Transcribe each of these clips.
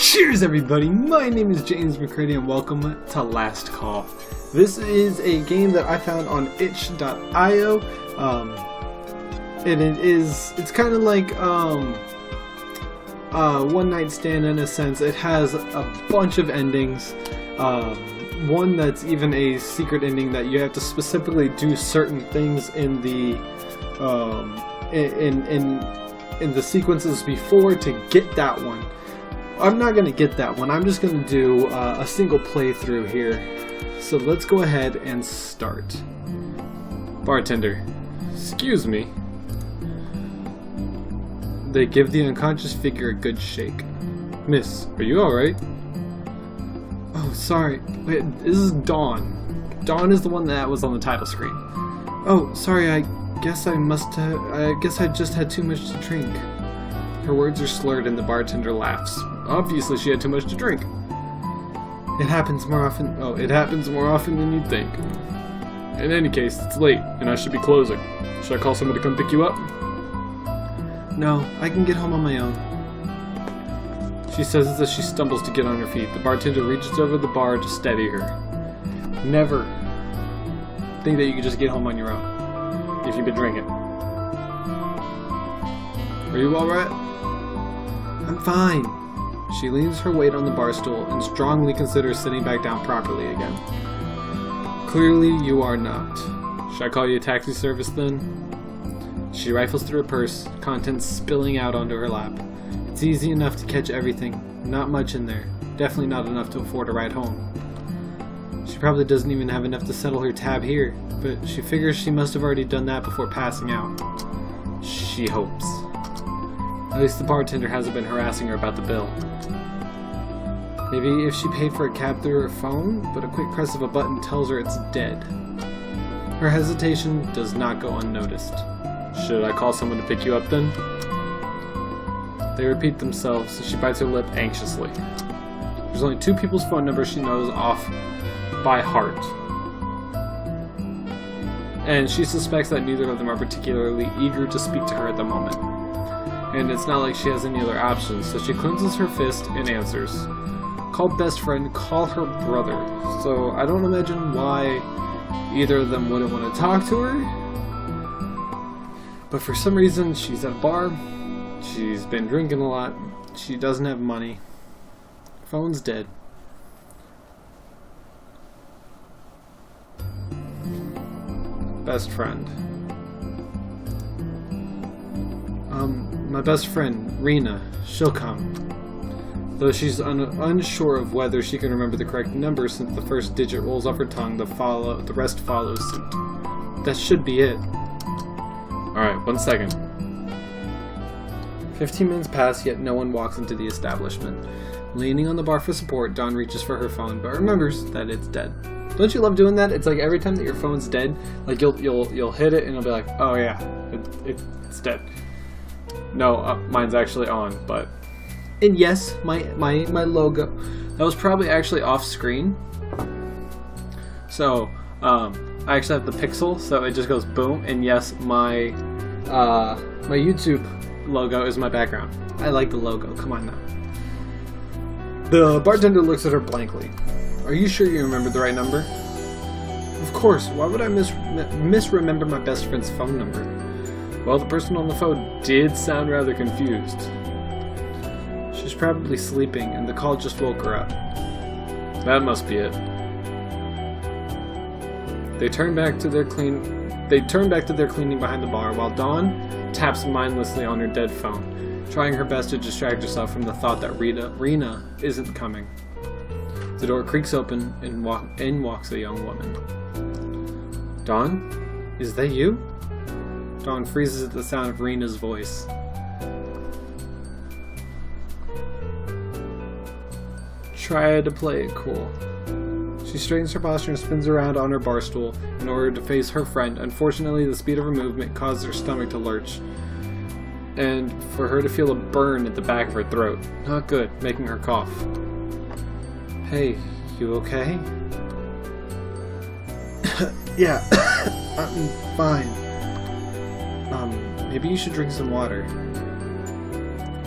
Cheers everybody, my name is James McCready and welcome to Last Call. This is a game that I found on itch.io, and it's kind of like One Night Stand in a sense. It has a bunch of endings, one that's even a secret ending that you have to specifically do certain things in the in the sequences before to get that one. I'm not going to get that one. I'm just going to do a single playthrough here. So let's go ahead and start. Bartender, excuse me. They give the unconscious figure a good shake. Miss, are you alright? Oh, sorry. Wait, this is Dawn. Dawn is the one that was on the title screen. Oh, sorry, I guess I just had too much to drink. Her words are slurred and the bartender laughs. Obviously she had too much to drink. It happens more often than you'd think. In any case, it's late and I should be closing. Should I call someone to come pick you up? No, I can get home on my own. She says this as she stumbles to get on her feet. The bartender reaches over the bar to steady her. Never think that you can just get home on your own if you've been drinking. Are you alright? I'm fine. She leans her weight on the bar stool and strongly considers sitting back down properly again. Clearly you are not. Should I call you a taxi service then? She rifles through her purse, contents spilling out onto her lap. It's easy enough to catch everything. Not much in there. Definitely not enough to afford a ride home. She probably doesn't even have enough to settle her tab here, but she figures she must have already done that before passing out. She hopes. At least the bartender hasn't been harassing her about the bill. Maybe if she paid for a cab through her phone, but a quick press of a button tells her it's dead. Her hesitation does not go unnoticed. Should I call someone to pick you up then? They repeat themselves as she bites her lip anxiously. There's only two people's phone numbers she knows off by heart. And she suspects that neither of them are particularly eager to speak to her at the moment. And it's not like she has any other options, so she clenches her fist and answers. Call best friend, call her brother. So I don't imagine why either of them wouldn't want to talk to her. But for some reason, she's at a bar, she's been drinking a lot, she doesn't have money. Phone's dead. Best friend. My best friend, Rena, she'll come. Though she's unsure of whether she can remember the correct number since the first digit rolls off her tongue, the rest follows suit. That should be it. Alright, 1 second. 15 minutes pass, yet no one walks into the establishment. Leaning on the bar for support, Dawn reaches for her phone, but remembers that it's dead. Don't you love doing that? It's like every time that your phone's dead, like you'll hit it and it'll be like, oh yeah, it's dead. No, mine's actually on, but... And yes, my logo, that was probably actually off screen. So, I actually have the pixel, so it just goes boom, and yes, my YouTube logo is my background. I like the logo, come on now. The bartender looks at her blankly. Are you sure you remembered the right number? Of course, why would I misremember my best friend's phone number? Well, the person on the phone did sound rather confused. She's probably sleeping, and the call just woke her up. That must be it. They turn back to their cleaning behind the bar, while Dawn taps mindlessly on her dead phone, trying her best to distract herself from the thought that Rena isn't coming. The door creaks open, and in walks a young woman. Dawn? Is that you? Dawn freezes at the sound of Rena's voice. Try to play it cool. She straightens her posture and spins around on her bar stool in order to face her friend. Unfortunately, the speed of her movement causes her stomach to lurch, and for her to feel a burn at the back of her throat. Not good, making her cough. Hey, you okay? Yeah, I'm fine. Maybe you should drink some water.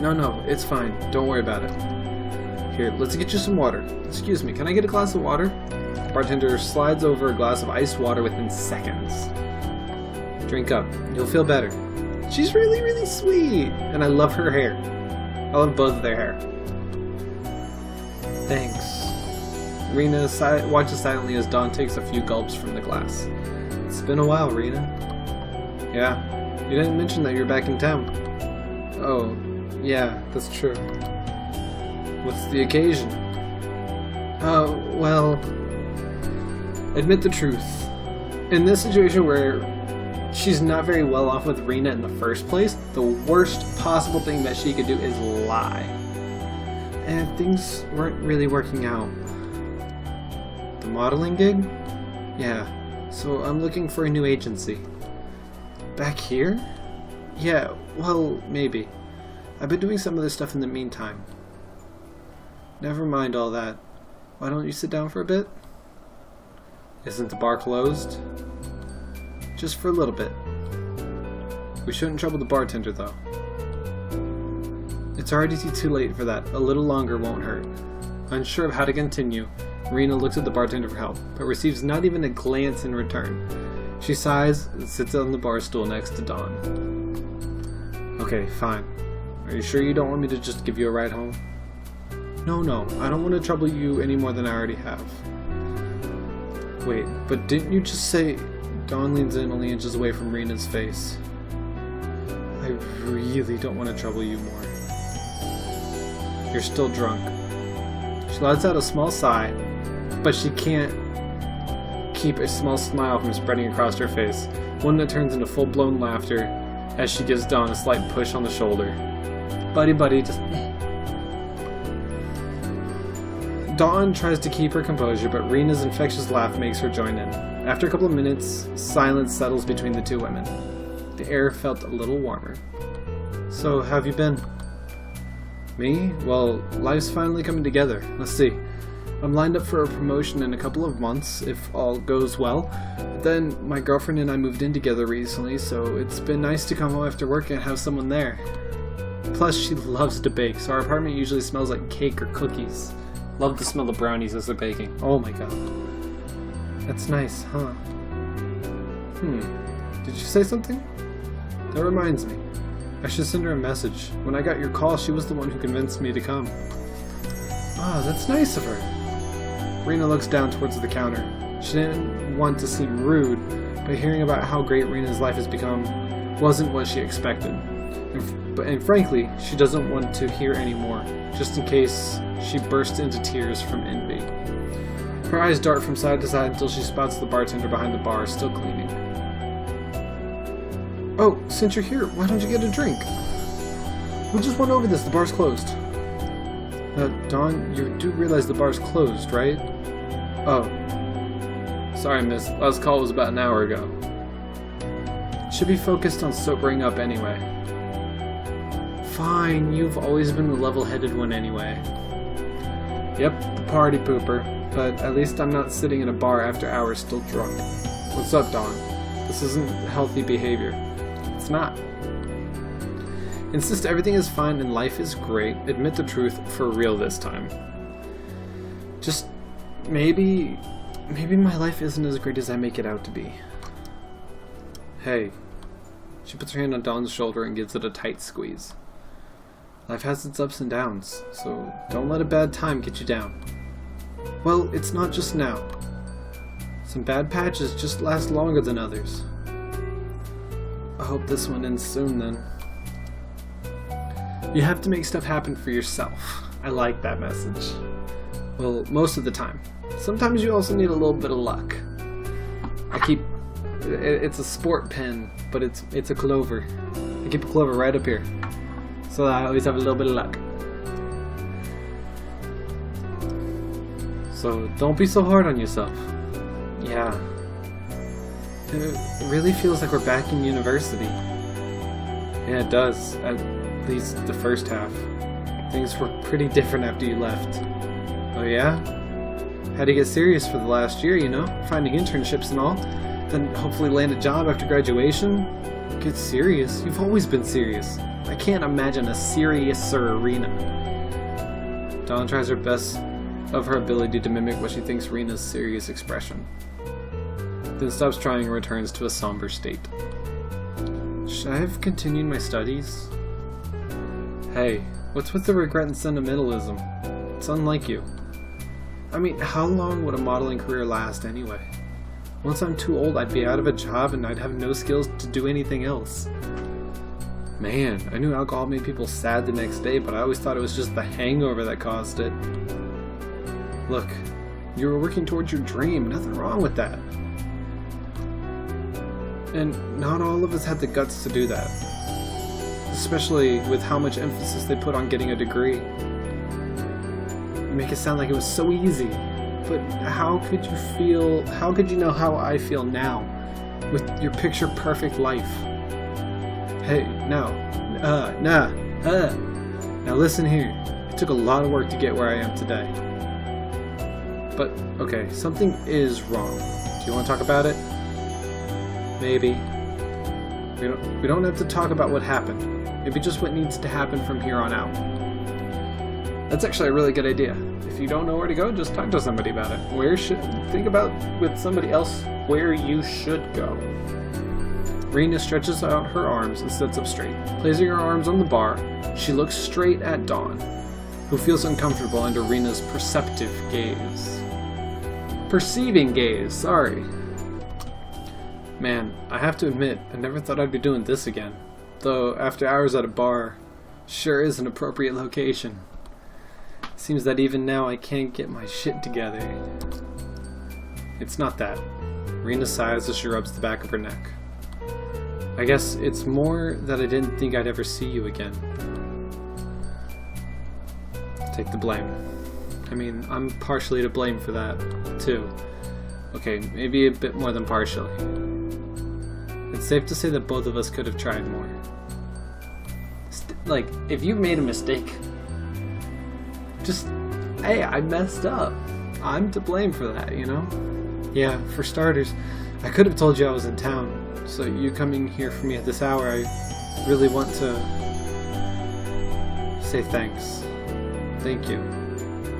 No, it's fine. Don't worry about it. Here, let's get you some water. Excuse me, can I get a glass of water? The bartender slides over a glass of iced water within seconds. Drink up. You'll feel better. She's really, really sweet. And I love her hair. I love both of their hair. Thanks. Rena watches silently as Dawn takes a few gulps from the glass. It's been a while, Rena. Yeah. You didn't mention that you're back in town. Oh, yeah, that's true. What's the occasion? Well... Admit the truth. In this situation where she's not very well off with Rena in the first place, the worst possible thing that she could do is lie. And things weren't really working out. The modeling gig? Yeah, so I'm looking for a new agency. Back here? Yeah, well, maybe. I've been doing some of this stuff in the meantime. Never mind all that. Why don't you sit down for a bit? Isn't the bar closed? Just for a little bit. We shouldn't trouble the bartender, though. It's already too late for that. A little longer won't hurt. Unsure of how to continue, Rena looks at the bartender for help, but receives not even a glance in return. She sighs and sits on the bar stool next to Dawn. Okay, fine. Are you sure you don't want me to just give you a ride home? No, I don't want to trouble you any more than I already have. Wait, but didn't you just say... Dawn leans in only inches away from Rena's face. I really don't want to trouble you more. You're still drunk. She lets out a small sigh, but she can't keep a small smile from spreading across her face, one that turns into full-blown laughter as she gives Dawn a slight push on the shoulder. Buddy, just... Dawn tries to keep her composure, but Rena's infectious laugh makes her join in. After a couple of minutes, silence settles between the two women. The air felt a little warmer. So, how have you been? Me? Well, life's finally coming together. Let's see. I'm lined up for a promotion in a couple of months, if all goes well. But then, my girlfriend and I moved in together recently, so it's been nice to come home after work and have someone there. Plus, she loves to bake, so our apartment usually smells like cake or cookies. Love the smell of brownies as they're baking. Oh my god. That's nice, huh? Did you say something? That reminds me. I should send her a message. When I got your call, she was the one who convinced me to come. Ah, that's nice of her. Rena looks down towards the counter. She didn't want to seem rude, but hearing about how great Rena's life has become wasn't what she expected. And frankly, she doesn't want to hear any more, just in case she bursts into tears from envy. Her eyes dart from side to side until she spots the bartender behind the bar still cleaning. Oh, since you're here, why don't you get a drink? We just went over this, the bar's closed. Dawn, you do realize the bar's closed, right? Oh. Sorry, miss. Last call was about an hour ago. Should be focused on sobering up anyway. Fine, you've always been the level-headed one anyway. Yep, the party pooper. But at least I'm not sitting in a bar after hours still drunk. What's up, Dawn? This isn't healthy behavior. It's not. Insist everything is fine and life is great. Admit the truth for real this time. Just maybe my life isn't as great as I make it out to be. Hey. She puts her hand on Dawn's shoulder and gives it a tight squeeze. Life has its ups and downs, so don't let a bad time get you down. Well, it's not just now. Some bad patches just last longer than others. I hope this one ends soon then. You have to make stuff happen for yourself. I like that message. Well, most of the time. Sometimes you also need a little bit of luck. It's a sport pen, but it's a clover. I keep a clover right up here, so I always have a little bit of luck. So don't be so hard on yourself. Yeah. It really feels like we're back in university. Yeah, it does. At least the first half. Things were pretty different after you left. Oh yeah? Had to get serious for the last year, you know? Finding internships and all. Then hopefully land a job after graduation. Get serious? You've always been serious. I can't imagine a seriouser Rena. Dawn tries her best of her ability to mimic what she thinks Rena's serious expression, then stops trying and returns to a somber state. Should I have continued my studies? Hey, what's with the regret and sentimentalism? It's unlike you. I mean, how long would a modeling career last anyway? Once I'm too old, I'd be out of a job and I'd have no skills to do anything else. Man, I knew alcohol made people sad the next day, but I always thought it was just the hangover that caused it. Look, you were working towards your dream, nothing wrong with that. And not all of us had the guts to do that. Especially with how much emphasis they put on getting a degree. You make it sound like it was so easy. But how could you know how I feel now, with your picture-perfect life? Hey, now listen here. It took a lot of work to get where I am today. But, okay, something is wrong. Do you want to talk about it? Maybe. We don't have to talk about what happened. Maybe just what needs to happen from here on out. That's actually a really good idea. If you don't know where to go, just talk to somebody about it. Think about with somebody else where you should go. Rena stretches out her arms and sits up straight. Placing her arms on the bar, she looks straight at Dawn, who feels uncomfortable under Rena's perceptive gaze. Perceiving gaze, sorry. Man, I have to admit, I never thought I'd be doing this again. Though, after hours at a bar, sure is an appropriate location. Seems that even now I can't get my shit together. It's not that. Rena sighs as she rubs the back of her neck. I guess it's more that I didn't think I'd ever see you again. Take the blame. I mean, I'm partially to blame for that, too. Okay, maybe a bit more than partially. It's safe to say that both of us could have tried more. Like, if you made a mistake, just, hey, I messed up. I'm to blame for that, you know? Yeah, for starters, I could have told you I was in town, so you coming here for me at this hour, I really want to say thanks. Thank you.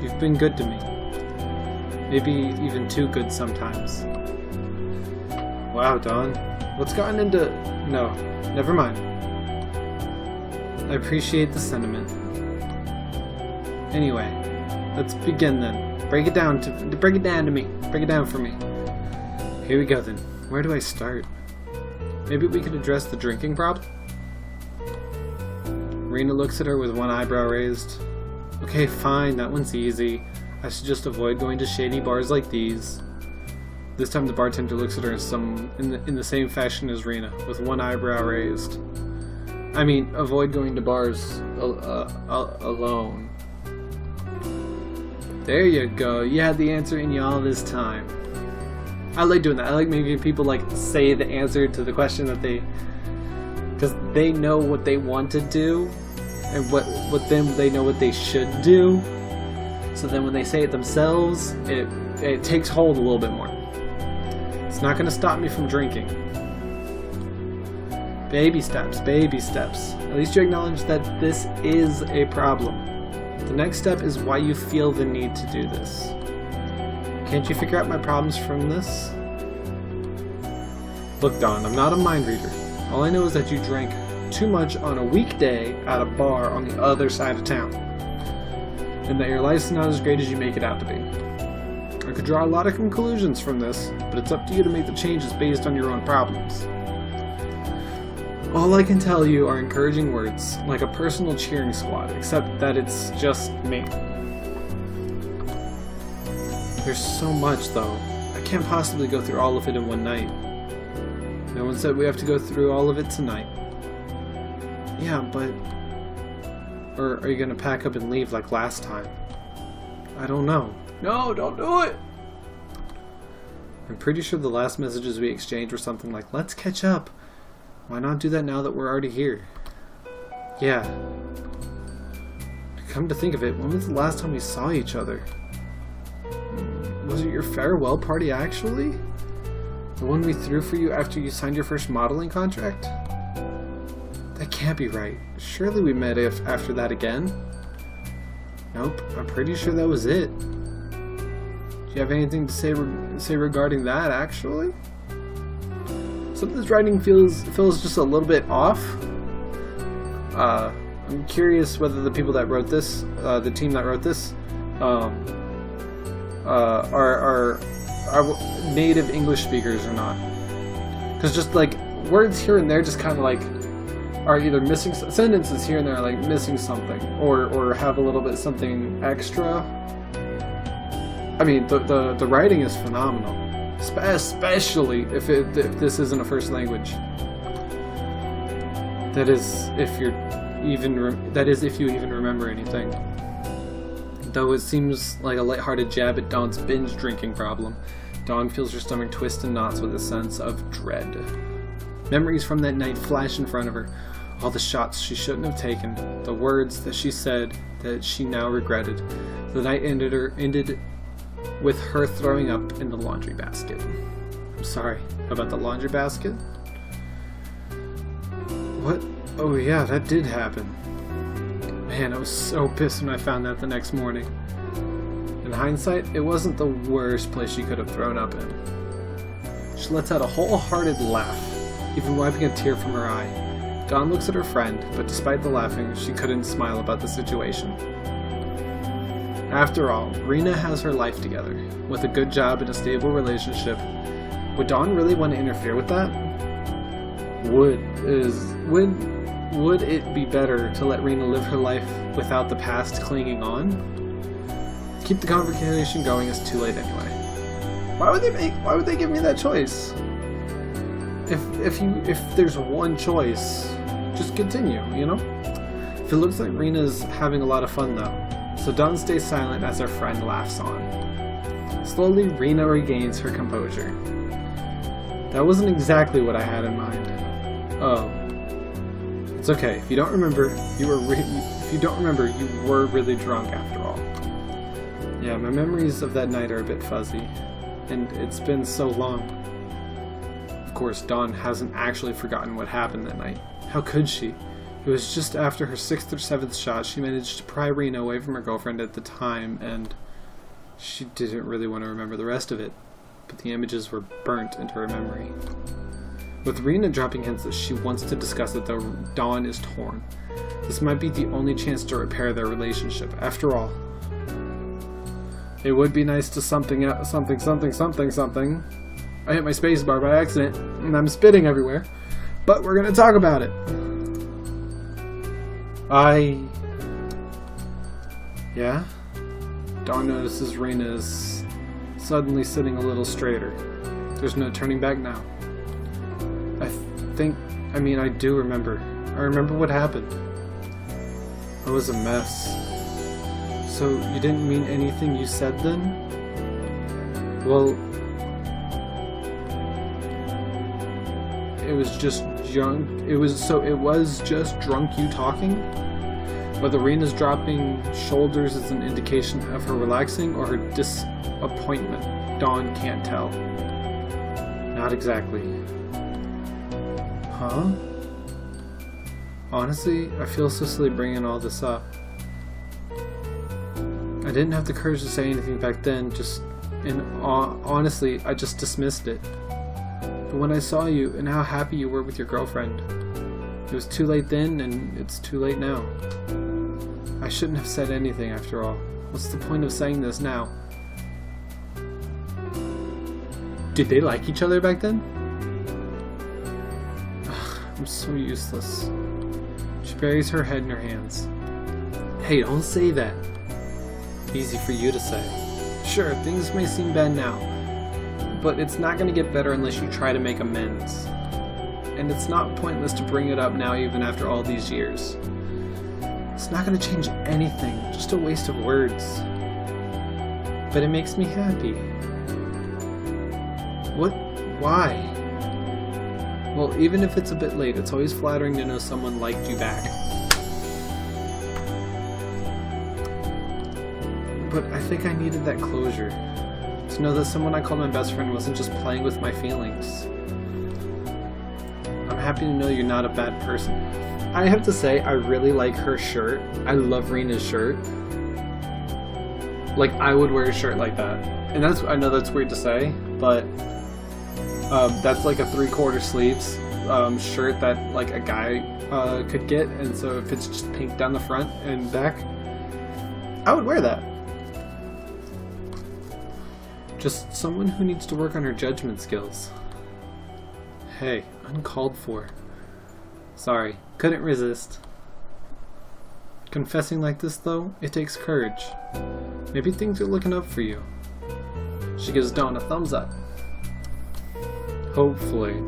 You've been good to me. Maybe even too good sometimes. Wow, Dawn. What's gotten into... No, never mind. I appreciate the sentiment. Anyway, let's begin then. Break it down to me. Break it down for me. Here we go then. Where do I start? Maybe we could address the drinking problem? Rena looks at her with one eyebrow raised. Okay, fine, that one's easy. I should just avoid going to shady bars like these. This time the bartender looks at her in the same fashion as Rena, with one eyebrow raised. I mean, avoid going to bars alone. There you go. You had the answer in you all this time. I like doing that. I like making people like say the answer to the question that because they know what they want to do, and what then they know what they should do. So then when they say it themselves, it takes hold a little bit more. It's not going to stop me from drinking. Baby steps, baby steps. At least you acknowledge that this is a problem. The next step is why you feel the need to do this. Can't you figure out my problems from this? Look, Dawn, I'm not a mind reader. All I know is that you drank too much on a weekday at a bar on the other side of town, and that your life's not as great as you make it out to be. I could draw a lot of conclusions from this, but it's up to you to make the changes based on your own problems. All I can tell you are encouraging words, like a personal cheering squad, except that it's just me. There's so much, though. I can't possibly go through all of it in one night. No one said we have to go through all of it tonight. Yeah, but... Or are you gonna pack up and leave like last time? I don't know. No, don't do it! I'm pretty sure the last messages we exchanged were something like, let's catch up. Why not do that now that we're already here? Yeah. Come to think of it, when was the last time we saw each other? Was it your farewell party, actually? The one we threw for you after you signed your first modeling contract? That can't be right. Surely we met after that again? Nope, I'm pretty sure that was it. Do you have anything to say regarding that, actually? Some of this writing feels just a little bit off. I'm curious whether the people that wrote this, the team that wrote this, are native English speakers or not. Because just like words here and there just kind of like are either missing sentences here and there, like missing something, or have a little bit something extra. I mean, the writing is phenomenal, especially if this isn't a first language. That is, if you even remember anything. Though it seems like a lighthearted jab at Dawn's binge drinking problem, Dawn feels her stomach twist in knots with a sense of dread. Memories from that night flash in front of her. All the shots she shouldn't have taken, the words that she said that she now regretted. The night ended with her throwing up in the laundry basket. I'm sorry, about the laundry basket? What? Oh yeah, that did happen. Man, I was so pissed when I found that the next morning. In hindsight, it wasn't the worst place she could have thrown up in. She lets out a wholehearted laugh, even wiping a tear from her eye. Dawn looks at her friend, but despite the laughing, she couldn't smile about the situation. After all, Rena has her life together, with a good job and a stable relationship. Would Dawn really want to interfere with that? Would it be better to let Rena live her life without the past clinging on? Keep the conversation going, it's too late anyway. Why would they give me that choice? If there's one choice, just continue, you know? It looks like Rena's having a lot of fun though, so Dawn stays silent as her friend laughs on. Slowly, Rena regains her composure. That wasn't exactly what I had in mind. Oh. It's okay. If you don't remember, you were really drunk after all. Yeah, my memories of that night are a bit fuzzy, and it's been so long. Of course, Dawn hasn't actually forgotten what happened that night. How could she? It was just after her 6th or 7th shot she managed to pry Rena away from her girlfriend at the time, and she didn't really want to remember the rest of it, but the images were burnt into her memory. With Rena dropping hints that she wants to discuss it, though, Dawn is torn. This might be the only chance to repair their relationship. After all, it would be nice to something. I hit my space bar by accident, and I'm spitting everywhere. But we're gonna talk about it. Yeah? Dawn notices Rena is suddenly sitting a little straighter. There's no turning back now. I do remember. I remember what happened. I was a mess. So, you didn't mean anything you said then? Well, it was just drunk. It was just drunk you talking? Whether Rena's dropping shoulders is an indication of her relaxing or her disappointment, Dawn can't tell. Not exactly. Huh? Honestly, I feel so silly bringing all this up. I didn't have the courage to say anything back then, honestly, I just dismissed it. But when I saw you and how happy you were with your girlfriend, it was too late then and it's too late now. I shouldn't have said anything after all. What's the point of saying this now? Did they like each other back then? I'm so useless. She buries her head in her hands. Hey, don't say that. Easy for you to say. Sure, things may seem bad now, but it's not going to get better unless you try to make amends. And it's not pointless to bring it up now even after all these years. It's not going to change anything, just a waste of words. But it makes me happy. What? Why? Well, even if it's a bit late, it's always flattering to know someone liked you back. But I think I needed that closure. To know that someone I called my best friend wasn't just playing with my feelings. I'm happy to know you're not a bad person. I have to say, I really like her shirt. I love Rena's shirt. Like, I would wear a shirt like that. And I know that's weird to say, but that's like a 3/4 sleeves shirt that like a guy could get. And so if it's just pink down the front and back, I would wear that. Just someone who needs to work on her judgment skills. Hey, uncalled for. Sorry, couldn't resist. Confessing like this, though, it takes courage. Maybe things are looking up for you. She gives Dawn a thumbs up. Hopefully.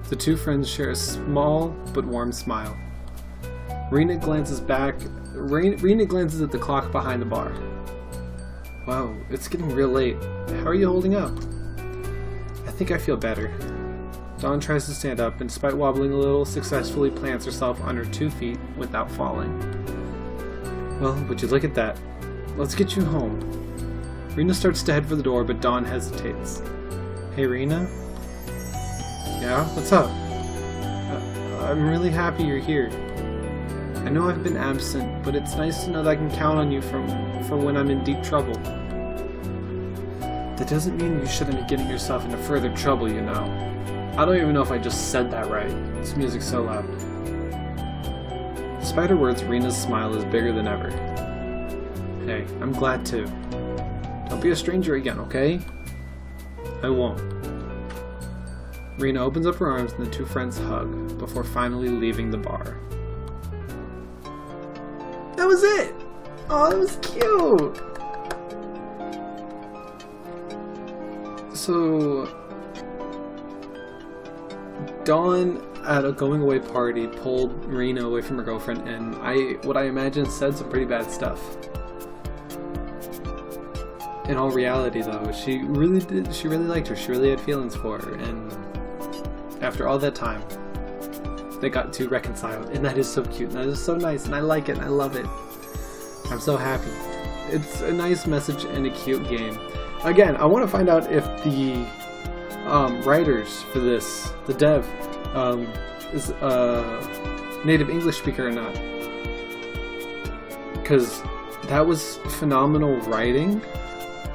The two friends share a small but warm smile. Rena glances back. Rena glances at the clock behind the bar. Wow, it's getting real late. How are you holding up? I think I feel better. Dawn tries to stand up and, despite wobbling a little, successfully plants herself on her 2 feet without falling. Well, would you look at that? Let's get you home. Rena starts to head for the door, but Dawn hesitates. Hey, Rena? Yeah, what's up? I'm really happy you're here. I know I've been absent, but it's nice to know that I can count on you for when I'm in deep trouble. That doesn't mean you shouldn't be getting yourself into further trouble, you know. I don't even know if I just said that right. This music's so loud. Despite her words, Rena's smile is bigger than ever. Hey, I'm glad too. Don't be a stranger again, okay? I won't. Rena opens up her arms and the two friends hug before finally leaving the bar. That was it! Oh, that was cute! So, Dawn at a going away party pulled Rena away from her girlfriend, and what I imagine said some pretty bad stuff. In all reality, though, she really liked her. She really had feelings for her, and after all that time, they got to reconcile, and that is so cute, and that is so nice, and I like it, and I love it. I'm so happy. It's a nice message and a cute game. Again, I want to find out if the writers for this, the dev, is a native English speaker or not. Because that was phenomenal writing,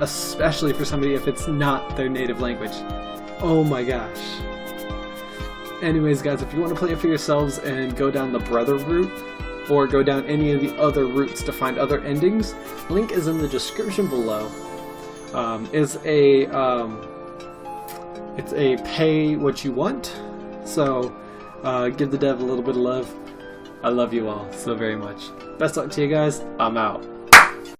especially for somebody if it's not their native language. Oh my gosh. Anyways, guys, if you want to play it for yourselves and go down the brother route, or go down any of the other routes to find other endings, link is in the description below. It's a pay what you want, so give the dev a little bit of love. I love you all so very much. Best luck to you guys. I'm out.